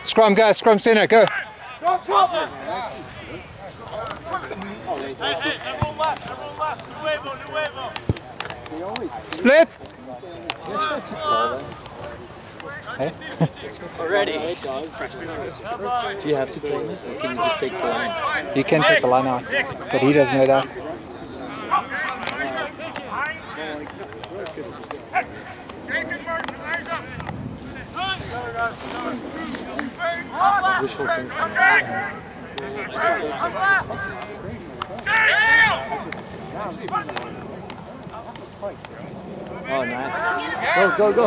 Scrum, guys, scrum center, go. Split. Hey? Already. Do you have to play it, or can you just take the line? You can take the line out, but he doesn't know that. Wishful thinking. Oh, nice. Go, go, go.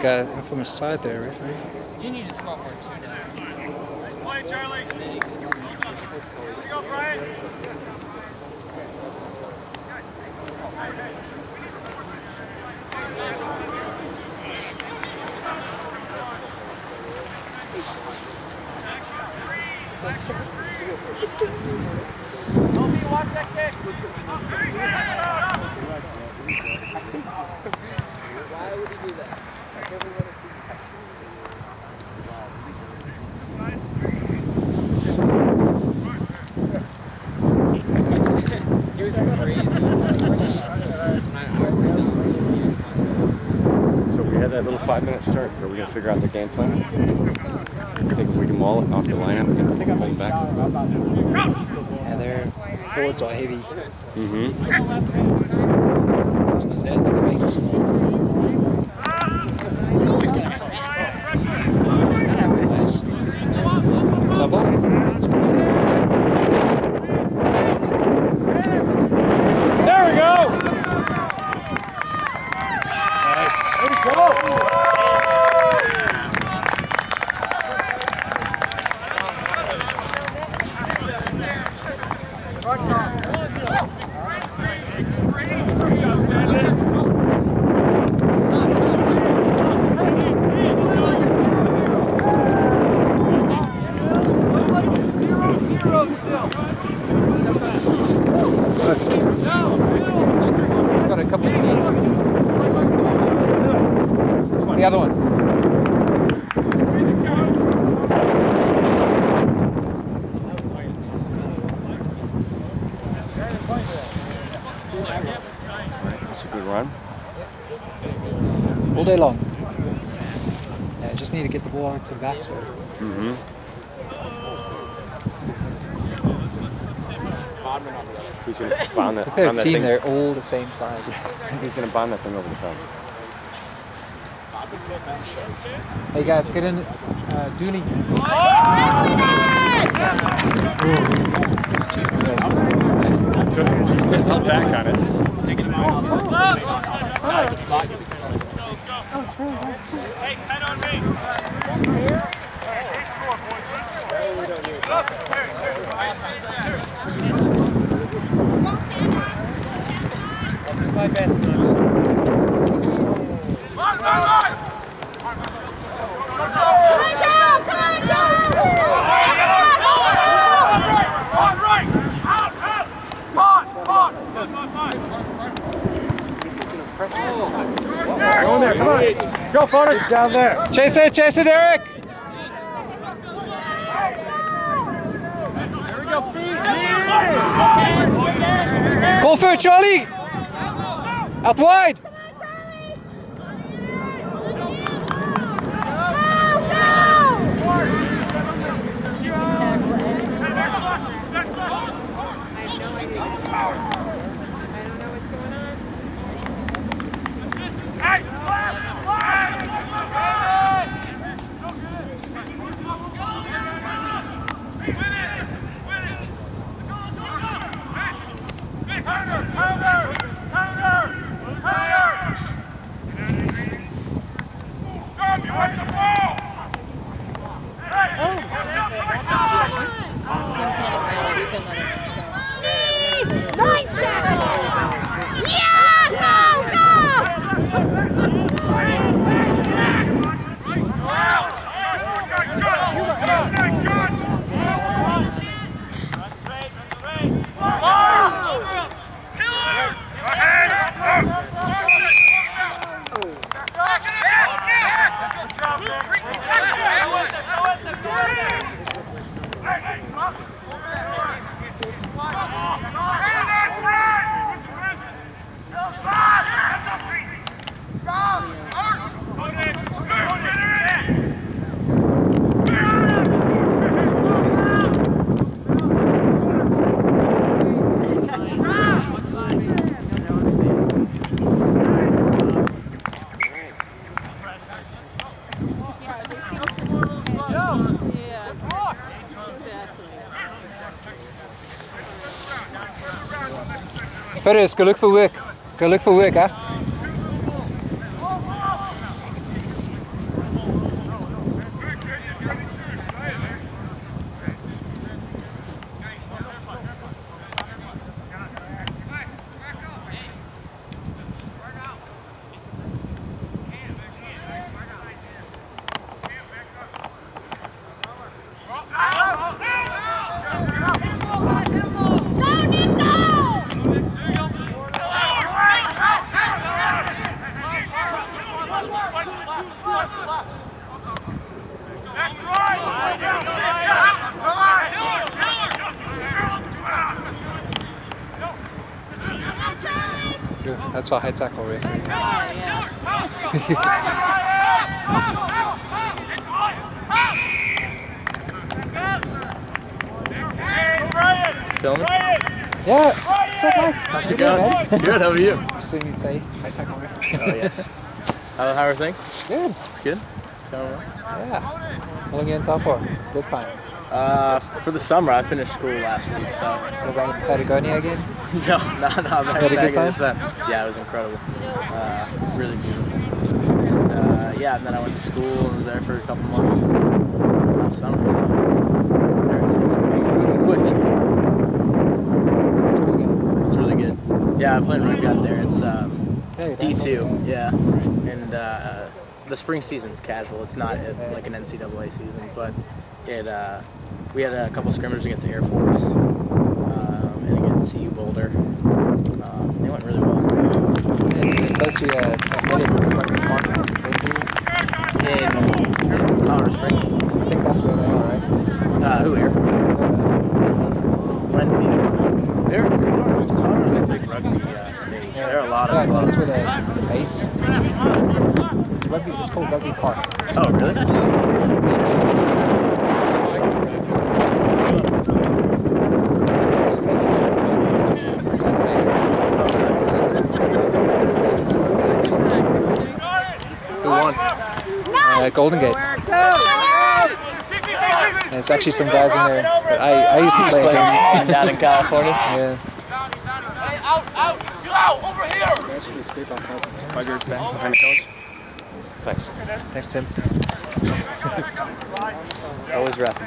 Go from his side there, referee. You need to score more too now. Play, Charlie. And then you can score more. Let's go, Brian. Toby, watch that kick. Why would he do that? I never want to see that. He was crazy. So we had that little 5-minute start. Are we going to figure out the game plan? I think if we can maul it off the lineup and pull them back. Yeah, their forwards are heavy. Mm-hmm. Just send it to the wings. Nice. Sub-ball. There we go! Nice. There we go! Got a couple of tees. What's the other one? That's a good run. All day long. Yeah, just need to get the ball out to the backs. Mm-hmm. He's going to bomb that, Look at their bomb that team, thing. they're all the same size. He's going to bomb that thing over the fence. Hey guys, get in. Dooley. Yes. Held back on it. Hey, 10 on me. My best. Go in there, come on. Go, Forrest. Down there. Chase it, Eric! Go for it, Charlie! Out wide! Counter! Ferris, go look for work. Go look for work, huh? That's our high tackle referee. Filming? Yeah, what's up, Mike? How's it going? Good, how are you? Just doing it today, high tackle referee. Oh, yes. How are things? Good. It's good? Going well? Yeah. How long are you in town for this time? For the summer, I finished school last week, so. Go back to Patagonia again? No, I'm Had a good time? this time. Yeah, it was incredible. Really beautiful. And yeah, and then I went to school and was there for a couple months. And last summer, so. Moving quick. That's cool again. It's really good. Yeah, I played rugby out there. It's Hey, D2, yeah. And the spring season's casual. It's not like an NCAA season, but it we had a couple scrimmages against Air Force and against CU Boulder. They went really well. And close to athletic rugby partner, In Colorado Springs. I think that's where they are, right? Who here? Rugby. They're a big rugby state. There are a lot of that's clubs. where the base. It's rugby. It's called Rugby Park. Oh, really? Who won? Golden Gate. And it's actually some guys in there that I used to play against. Down in California? Yeah. Thanks. Thanks, Tim. Always rough.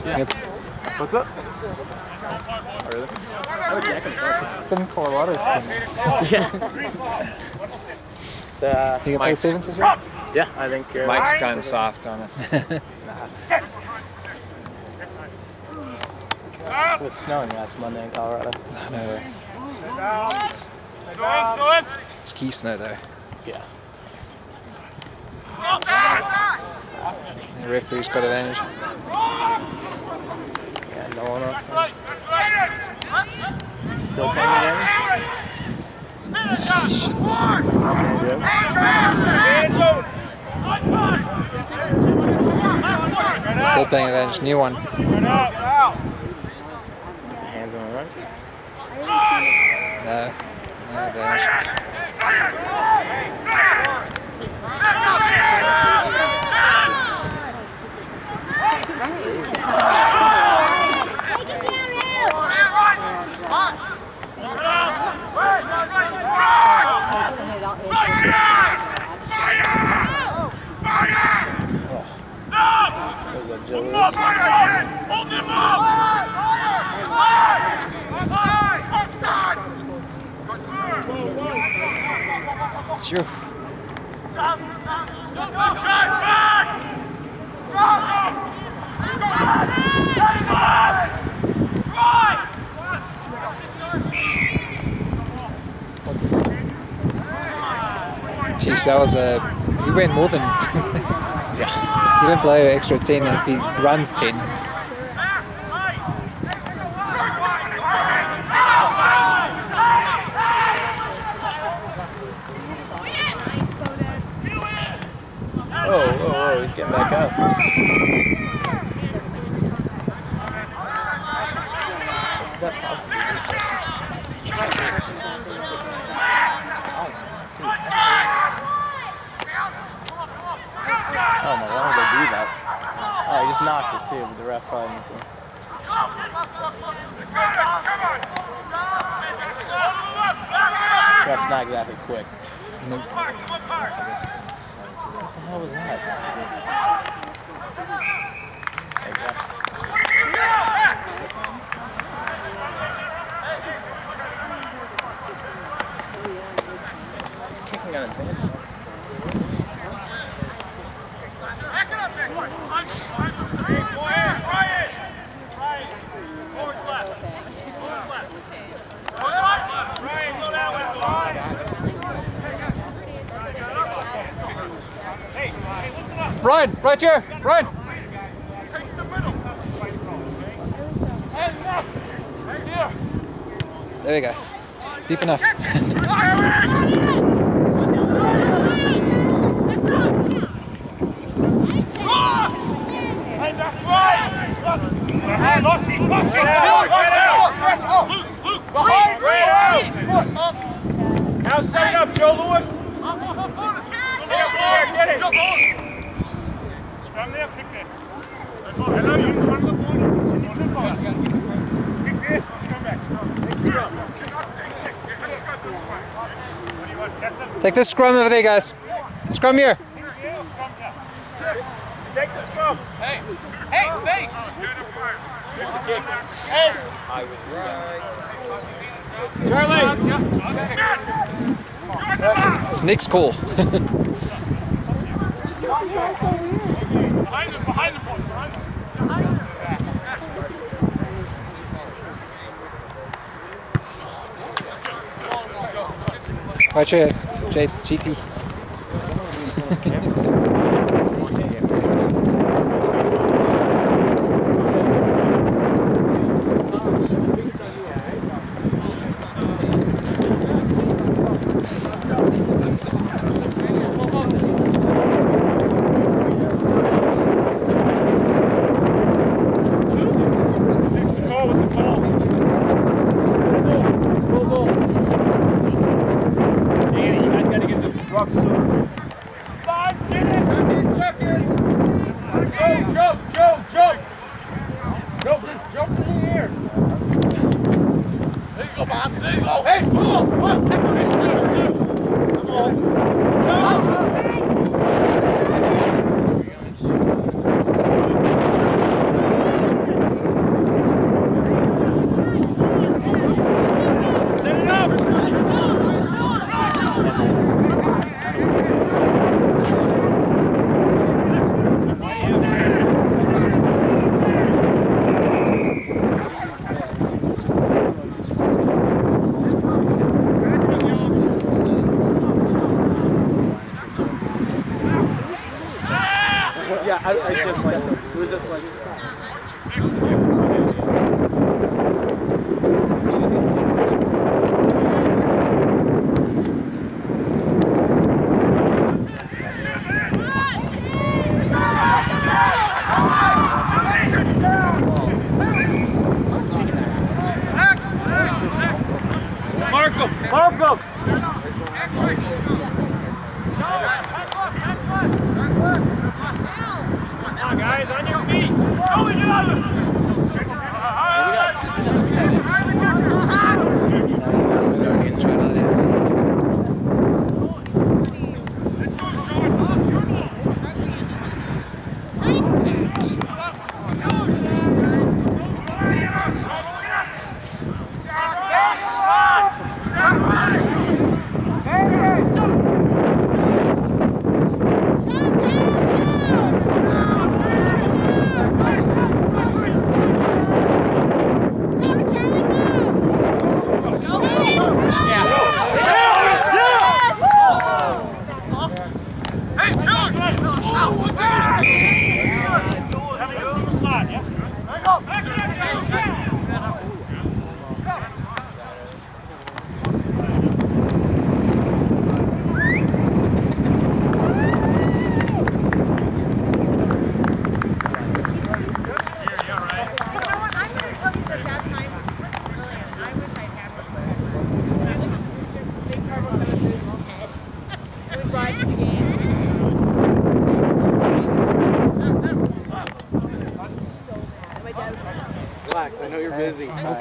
Yep. What's up? Thin Colorado skin. Yeah. Do you play Stevens this year? Yeah, I think Mike's kind of soft on it. it was snowing last Monday in Colorado. No. Ski snow though. Yeah. The referee's got advantage. Yeah, no one else. Still playing advantage? Still playing advantage. New one. Is it hands on the right? No. No advantage. There's a Joe. Sure. Jeez, that was a. He went more than. Yeah. He didn't blow extra 10 if he runs 10. Oh, he's getting back up. Oh my, why would they do that? Oh, he just knocked blocked it too, but the ref probably missed it. Ref's not exactly quick. Nope. What the hell was that? He's kicking on a tangent. Ryan, right here, Ryan. There you go. Deep enough. Now set it up, Joe Lewis. Get it. Scrum there, kick there. Hello, you in front of the ball. Kick there, scrum back, scrum. What do you want, captain? Take this scrum over there, guys. Scrum here. Take the scrum. Hey, face. Get the kick. Hey. I was right. Charlie. Snake's cool. Behind the post, behind them. Right here, GT. I just like, it was just like. Mark him! Guys, on your feet! Show each other! know you're busy. How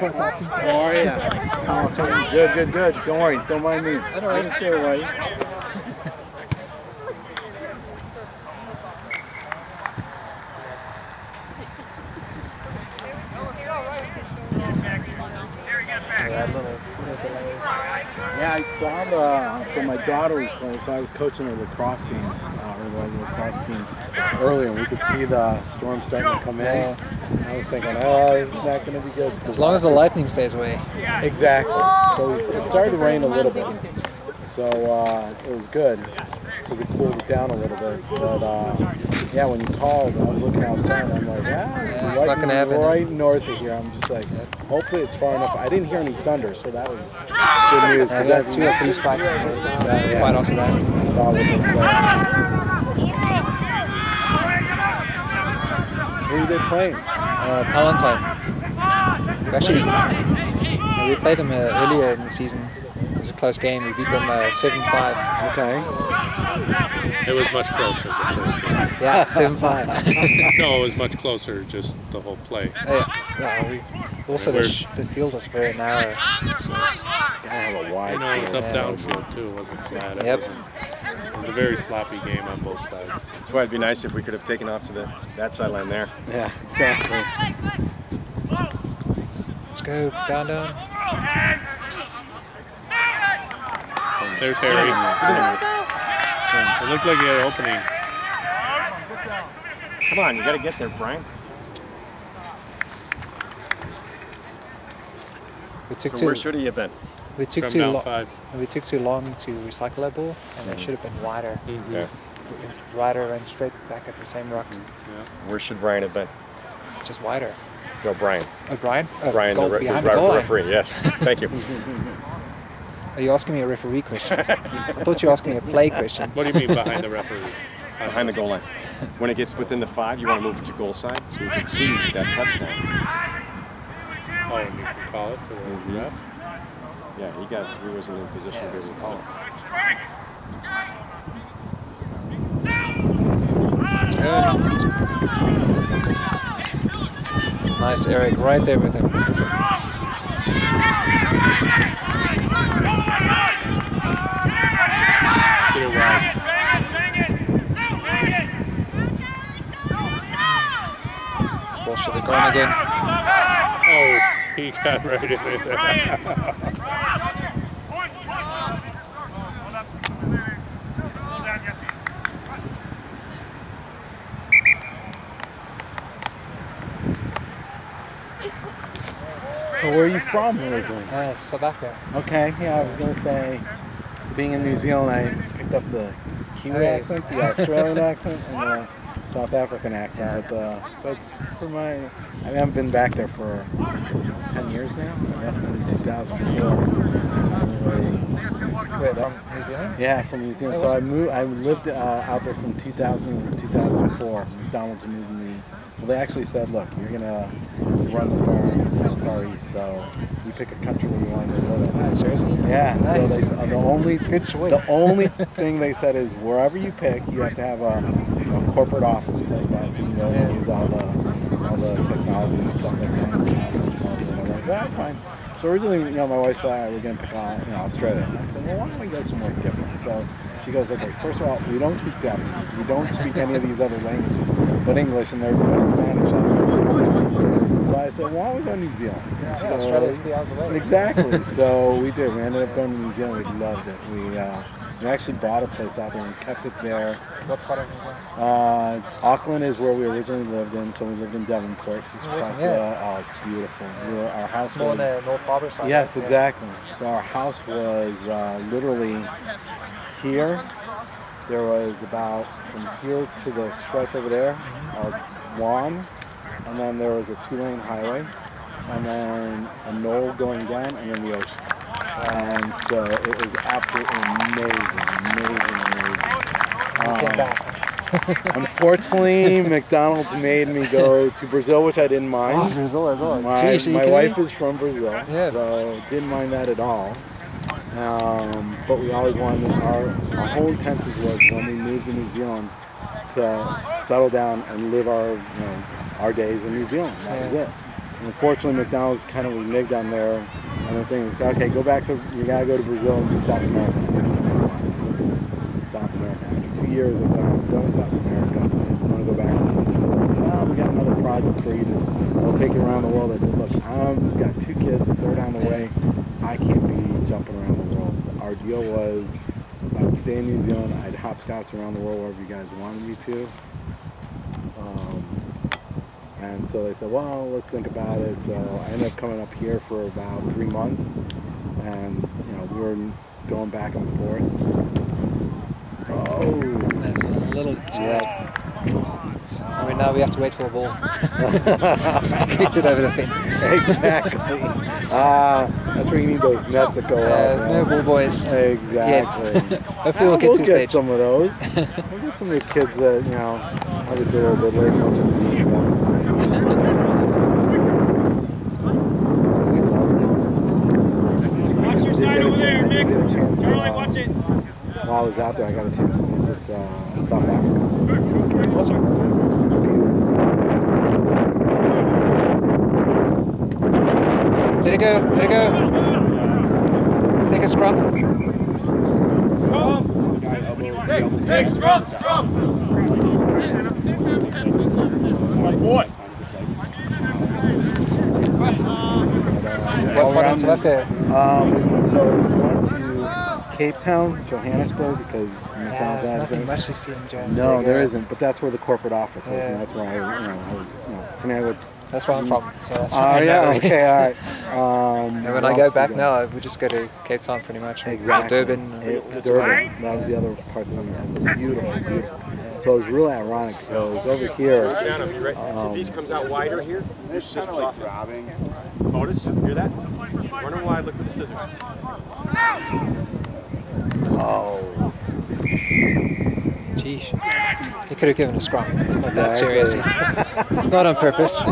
are you? Good. Don't worry. Don't mind me. I didn't say it right. Yeah, I saw so my daughter was playing, so I was coaching a lacrosse game, earlier. We could see the storm starting to come in. I was thinking, oh, it's not going to be good. As long as the lightning stays away. Exactly. So it started to rain a little bit. So it was good because it cooled it down a little bit. But yeah, when you called, I was looking outside and I'm like, yeah, it's not going to happen. Right north of here. I'm just like, hopefully it's far enough. I didn't hear any thunder, so that was good news. Yeah, that's 2 or 3 strikes. Quite also that. Who are they playing? Palatine. Actually, we played them earlier in the season. It was a close game. We beat them 7-5. Okay. It was much closer the first game. Yeah, 7-5. No, it was much closer, just the whole play. Yeah. Also, the field was very narrow. So have a wide it was up downfield too. It wasn't flat. Yep. It was a very sloppy game on both sides. That's why it'd be nice if we could have taken off to that sideline there. Yeah, exactly. Let's go, down. There's Harry. It looked like he had an opening. Come on, you got to get there, Brian. So where should he have been? We took too long. We took too long to recycle that ball, and it should have been wider. Yeah. Wider and straight back at the same rock. Yeah. Where should Brian have been? Just wider. No, Brian. Oh, Brian? Oh, Brian, the referee. Yes. Thank you. Are you asking me a referee question? I thought you were asking me a play question. What do you mean behind the referee? Behind the goal line. When it gets within the 5, you want to move it to goal side so you can see that touchdown. Oh, and you can call it for the ref? Yeah, he wasn't in position to be able to call it. Let's go. Nice, Eric, right there with him. Get it right. Ball should have gone again. Oh, he got right in it. So where are you from originally? South Africa. Okay, yeah, I was going to say, being in New Zealand, I picked up the Kiwi accent, the Australian accent, and the South African accent. But that's for I haven't been back there for 10 years now. I left in 2004. Wait, from New Zealand? Yeah, from New Zealand. So I lived out there from 2000 to 2004. McDonald's moved me. Well, they actually said, look, you're going to run the farm in the Far East, so you pick a country where you want to live in. Oh, seriously? Yeah. Nice. So Good choice. The only thing they said is wherever you pick, you have to have a corporate office close by, so you can go and use all the technology and stuff like that. And I was like, that's fine. So originally, my wife and I were going to pick Australia. And I said, well, why don't we go somewhere different? So she goes, okay, first of all, we don't speak Japanese. We don't speak any of these other languages, but English, and there's no Spanish. So I said, why don't we go to New Zealand? Yeah, Australia's 3 hours away. Exactly. So we did. We ended up going to New Zealand. We loved it. We actually bought a place out there and kept it there. What part of New Zealand? Auckland is where we originally lived in, so we lived in Devonport. It's beautiful. Our house more on the North Harbour side. Yes, exactly. So our house was literally here. There was about from here to the stretch over there, our lawn, and then there was a 2-lane highway, and then a knoll going down, and then the ocean. And so it was absolutely amazing. Came back. Unfortunately, McDonald's made me go to Brazil, which I didn't mind. Oh, Brazil as well. My wife is from Brazil, so didn't mind that at all. But we always wanted, our whole intention was when we moved to New Zealand to settle down and live our days in New Zealand. That was it. Unfortunately, McDonald's kind of reneged on their thing and said, okay, go back to, you gotta go to Brazil and do South America. South America. After 2 years, I said, I'm done with South America. I want to go back to Brazil. They said, well, we got another project for you. They'll take you around the world. I said, look, I've got 2 kids, a third on the way. I can't be jumping around the world. Our deal was I would stay in New Zealand. I'd hopscotch around the world wherever you guys wanted me to. And so they said, well, let's think about it. So I ended up coming up here for about 3 months. And, you know, we were going back and forth. Oh, that's a little too late. I mean, now we have to wait for a ball. Kicked it over the fence. Exactly. That's where you need those nets that go up. No ball boys. Exactly. Hopefully we'll get to a stage. Some of those. We'll get some of the kids that, you know, obviously a little bit late. Watch your side over there, Nick. Charlie, watch it. While I was out there, I got a chance to visit South Africa. Awesome. Let it go, let it go. Let's take a scrum. Hey, scrum. My boy. What part in South Africa? So we went to Cape Town, Johannesburg, because McDonald's there's had nothing things. much to see in Johannesburg. No, there isn't, but that's where the corporate office was, and that's where I was, familiar with. That's where I'm from. So that's Oh, yeah, okay, all right. And when I go back now, we just go to Cape Town pretty much. Exactly. Durban. Durban. That was the other part that we had. It was beautiful, beautiful. So it was really ironic because over here. If he comes out wider here, this scissors off. Otis, hear that? Run him wide, look for the scissors. Oh. Jeez. He could have given a scrum. It's not that serious. It's not on purpose.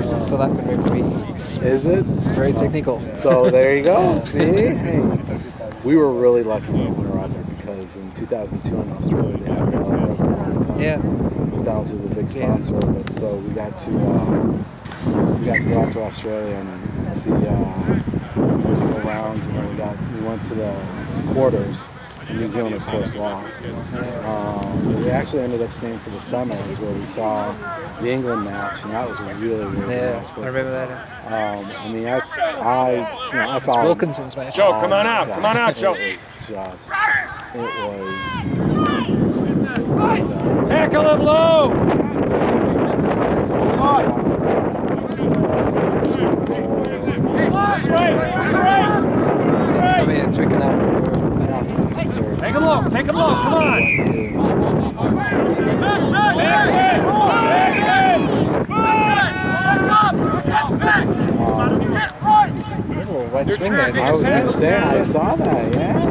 So that could be. Is it? Very technical. So there you go. See? Hey, we were really lucky when we were out there because in 2002 in Australia they had a Rugby World Cup. Yeah. McDonald's was a big sponsor of it, so we got to go out to Australia and see the rounds, and then we went to the quarters. New Zealand, of course, lost. We actually ended up staying for the semis where we saw the England match, and that was really, really good match. I remember that. I mean, I thought Wilkinson's match. Joe, come on out, Joe. It was. Tackle him low. Come here, tricking out. Take him low, come on. There's a little white swing there. I was going to say, I saw that, yeah.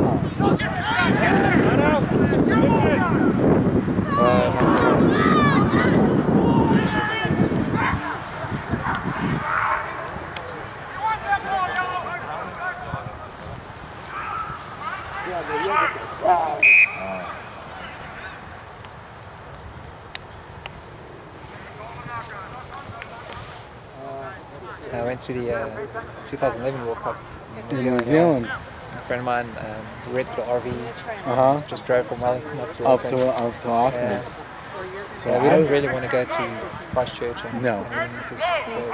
I went to the 2011 World Cup in In New Zealand. A friend of mine rented an RV. Just drove from Wellington up to Auckland. Yeah. So we didn't really want to go to Christchurch and because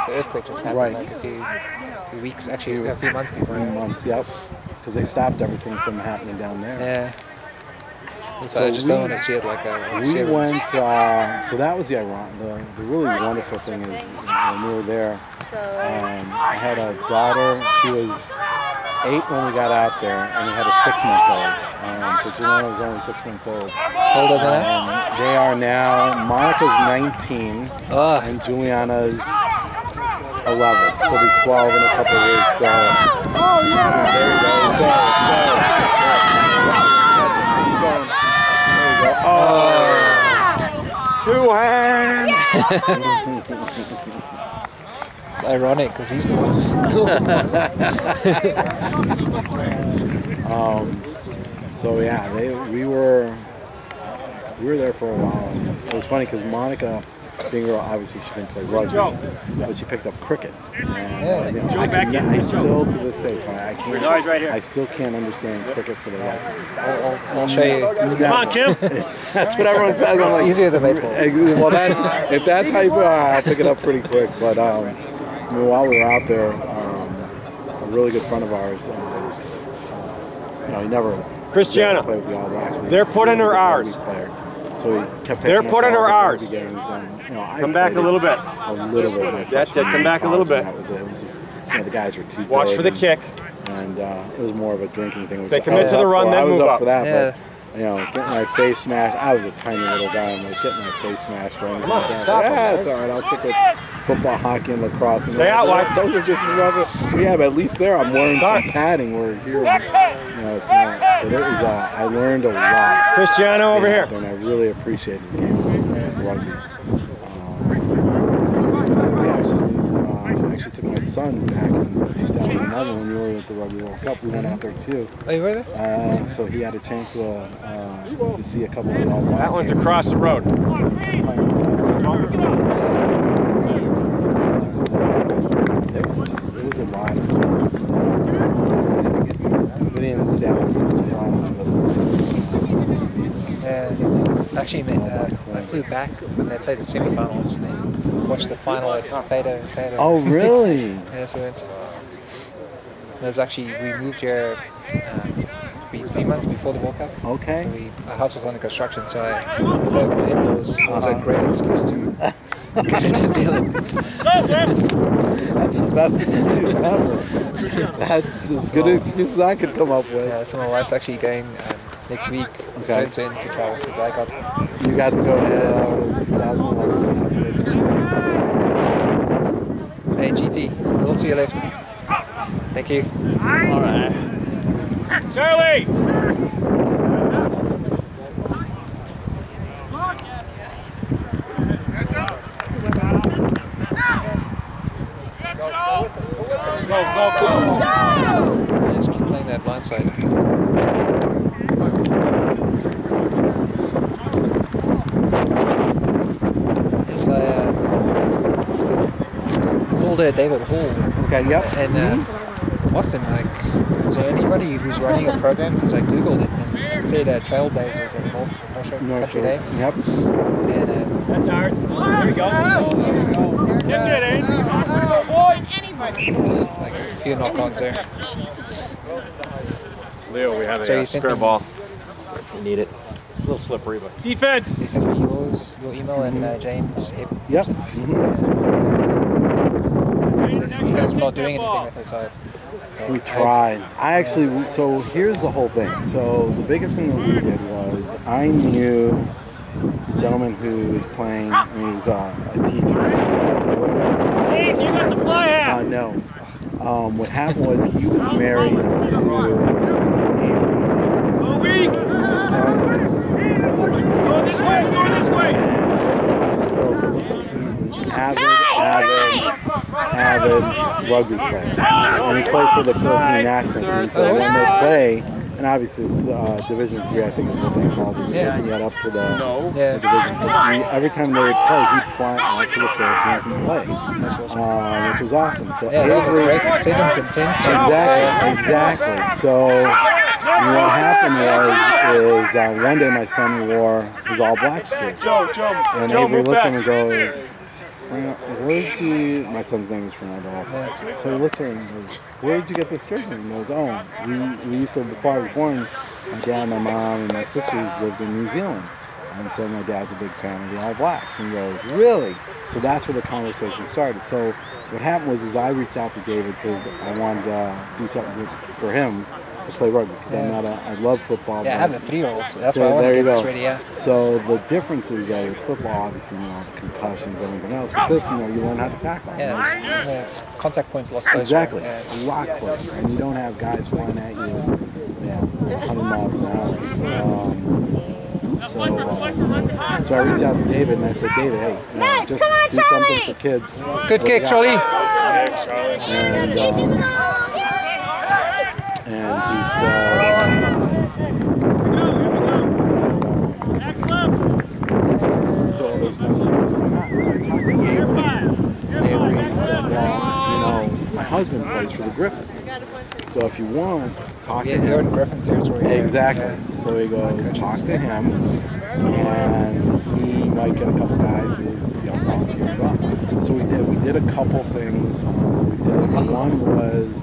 the earthquake just happened like a few weeks, actually a few months before. 3 months, yep. Because they stopped everything from happening down there. Yeah. So I just don't want to see it like a We went, so that was the really wonderful thing is when we were there, I had a daughter, she was 8 when we got out there, and we had a 6-month-old. So Juliana was only 6 months old. Older than that? They are now, Monica's 19, and Juliana's 11. She'll be 12 in a couple of weeks. So, there we go. Oh, 2 hands. It's ironic because he's the one. So yeah, we were there for a while. It was funny because Monica being real, obviously she didn't play rugby, but she picked up cricket. And you know, I still, to this day, I still can't understand cricket for the life of me. I'll show you. Come on, Kim. That's what everyone says. I'm like, It's easier than baseball. Well, if that's how you put it, I pick it up pretty quick. But I mean, while we were out there, a really good friend of ours, you know, he never Cristiano, played with the All Blacks. they're putting her ours. So he kept They're putting her ours. Games and, you know, Come back a little bit. A little bit. That's it. Come back a little bit. It was just, you know, the guys were too Watch big for the kick. And it was more of a drinking thing. They commit to the run, then move up. For that, but, you know, getting my face smashed. I was a tiny little guy. I'm like, getting my face smashed. Come on, stop yeah, it's all right. I'll stick with football, hockey, and lacrosse. And stay out wide. Those are just as rough. Yeah, but at least there I'm wearing some padding. Where here, you know, it's not. But it was. I learned a lot. Cristiano over here. And I really appreciated the game of rugby. So we actually took my son back in 2011 when we were at the Rugby World Cup. We went out there too. Oh, you were there? So he had a chance to see a couple of the All Blacks. That one's across the road. It was a ride. We didn't stay out with the finals, but actually, I flew back when they played the semi-finals and watched the final at Theta. Oh, really? Yes, we went. It was actually, we moved here 3 months before the World Cup. Okay. So our house was under construction, so I stayed with my in-laws. It was a great excuse to go to New Zealand. That's the best excuse ever. That's as good an excuse as I could come up with. Yeah, so my wife's actually going next week to travel because I got... You got to go to 2011, so that's good. Hey, GT, a little to your left. Thank you. All right. Charlie! Go! Just keep playing that blind side. It's I called David Hall. Okay, yep. And asked him, like, is there anybody who's running a program? Because I googled it and it said Trailblazers at North Country Day. Yep. And That's ours. Here we go. Get it, eh? it's like a few knock-ons there. Leo, we have So a you sent spare me- ball. If you need it. It's a little slippery, but. Defense! So you sent me your email and James. Yep. So you guys were not doing anything with it, so We tried. I actually, so here's the whole thing. So the biggest thing that we did was I knew a gentleman who was playing, and he was a teacher. Steve, you got the fly hat! No. What happened was he was married to Go weak! my son's Go this way! Go this way! He's an avid rugby player. And he plays for the Philippine national team. So when they play, and obviously it's Division 3, I think is what they called it. He hasn't got up to the division. But every time they would play, he'd fly out to the Philippines and play, which was awesome. So Avery, great 7s and 10s. Exactly. So what happened was one day my son wore his All Blacks jersey. And Avery looked at him and goes, where'd you, my son's name is Fernando also. So he looks at her and goes, where did you get this jersey? And he goes, oh, we used to, before I was born, my dad, my mom, and my sisters lived in New Zealand. And so my dad's a big fan of the All Blacks. And he goes, really? So that's where the conversation started. So what happened was I reached out to David because I wanted to do something for him to play rugby because I love football. Yeah, I have a 3-year-old, so that's why I want to get this ready, So the difference is that with football, obviously, you know, the concussions, everything else. With this, you know, you learn how to tackle. Yeah, it's, the contact point's a lot closer. Exactly, a lot closer. And you don't have guys flying at you, 100 miles an hour. So I reached out to David and I said, David, hey, just do something for kids. Good kick, Charlie. And he said, so there's nothing. So I told him, So if you want, talk to You're him. in Griffin territory. Exactly. Yeah. So he goes, talk to him, and he might get a couple guys who volunteer as well. So we did a couple things. One was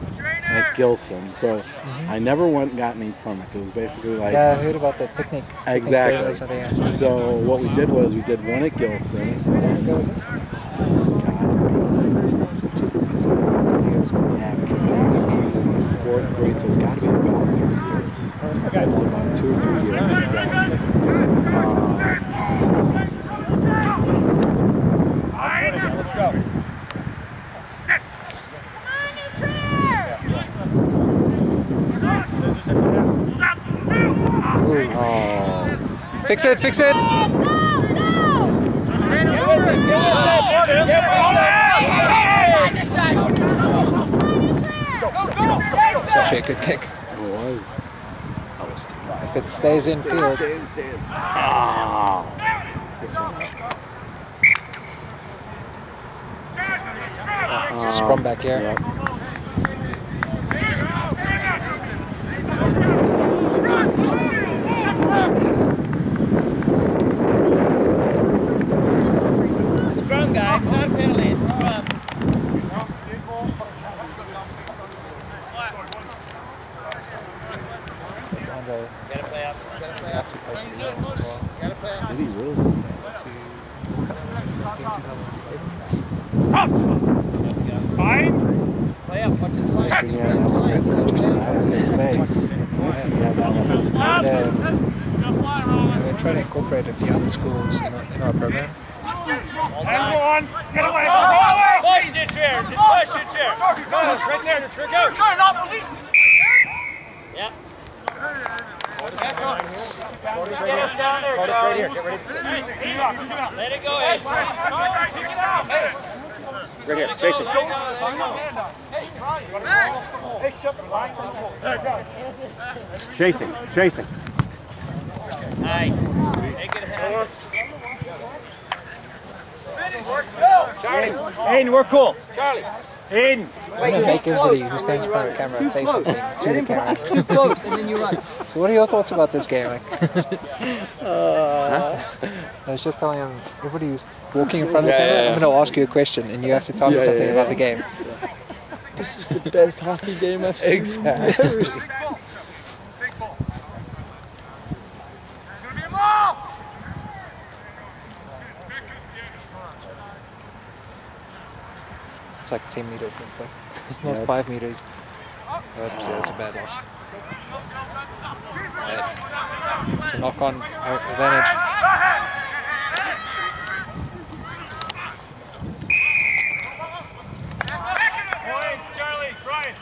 at Gilson. So I never went and got any permits. It was basically like... Yeah, I heard about the picnic. Exactly. Picnic So what we did was we did one at Gilson. What was this? Yeah, because now he's in 4th grade, so it's got to be about 3 years. It's about 2 or 3 years. Let's go. Sit. Fix it, fix it! It's actually a good kick. It was. If it stays in field. It's a scrum back here. Yep. Scrum, guys. Not a penalty. It's scrum. It's Andre. Gotta play up. Gotta play up. Gotta play up. Did he really? 2007. Fine. Play up. Watch his Yeah, that's what I was going to say. We're trying to incorporate a few other schools in our program. Everyone, get away. Push your chair. Just push your chair. Right there. Just go. Try not release. Yep. Get us down there, Charlie. Right here. Get ready. Let it go, Ed. Right here, Jason. Chasing, chasing. Nice. Take it ahead. Charlie. Aiden, we're cool. Charlie. Aiden. I'm going to make everybody who stands in front of the camera say something to the camera. Too close, and then you run. So what are your thoughts about this game? I was just telling him, everybody who's walking in front of the camera, I'm going to ask you a question and you have to tell me something about the game. This is the best hockey game I've seen. Exactly. It's like 10 meters, it's not 5 meters. Oops, that's a bad loss. It's a knock-on advantage. Charlie, Brian.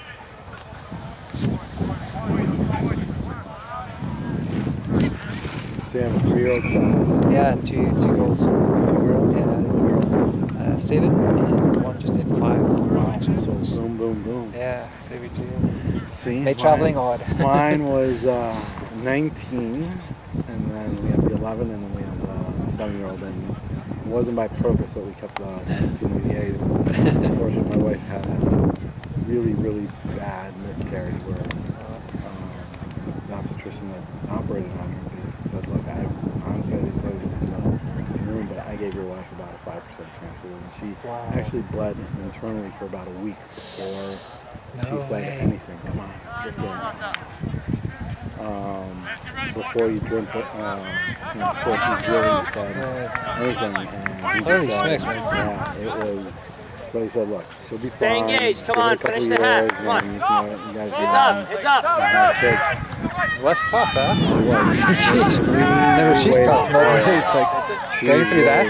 So you have a 3-year-old son? Yeah, and two girls. 2 girls? Yeah, 7, one just hit 5. Wow. So it's boom, boom, boom. Yeah, so every 2 years. See? They're traveling hard. Mine was 19, and then we have the 11, and then we have the 7-year-old. And it wasn't by purpose that we kept the 1988. Unfortunately, my wife had a really, really bad miscarriage where the obstetrician that operated on her basically said, look, honestly, I didn't tell you this in the room, but I gave your wife about a 5% chance of it. And she actually bled internally for about a week before she said anything. Come on, drift in. Before you drink it, before she's really said anything. And he Holy said, smokes, man. Yeah, it was. So he said, look, she'll be Stay fine. engaged. Come Give it on, a couple finish the half. years, Come on. then you guys It's up. It's up. have kids. Well, that's tough, huh? She's No, she's tough. Not really, like, going through that.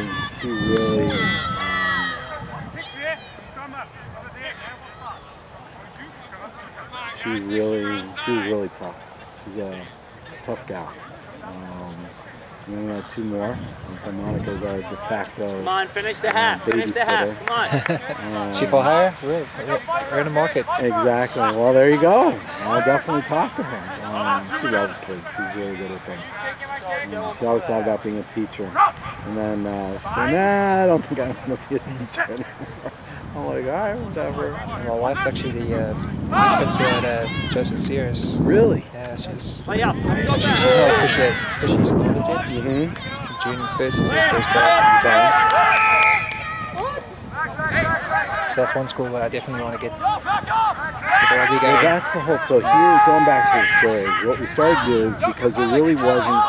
She really, she's really tough. She's a tough gal. And then we had 2 more, and so Monica's our de facto Come on, finish the half. Finish the half. Come on. She for hire? We're in the market. Exactly. Well, there you go. I'll definitely talk to her. She loves kids. She's really good at them. She always thought about being a teacher. And then she said, nah, I don't think I want to be a teacher anymore. I'm like, all right, whatever. And my wife's actually the principal at Joseph Sears. Really? Yeah, she's Play up. she's not officially started yet. Mm-hmm. June 1st is her first day. So that's one school where I definitely want to get the rugby going. Well, that's the whole. So here, going back to the stories, what we started to do is because there really wasn't.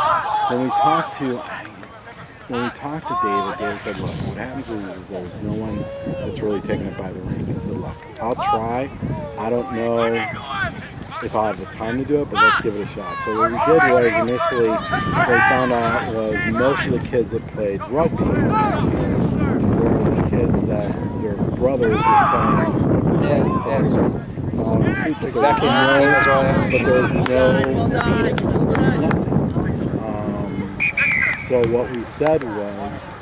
When we talked to David said, "Look, what happens is there's no one that's really taking it by the ring." He said, "Look, I'll try. I don't know if I'll have the time to do it, but let's give it a shot." So what we did was initially, what we found out was most of the kids that played rugby were the kids that their brothers were playing. Yeah, it's exactly the same as well. But there's no nothing. So what we said was,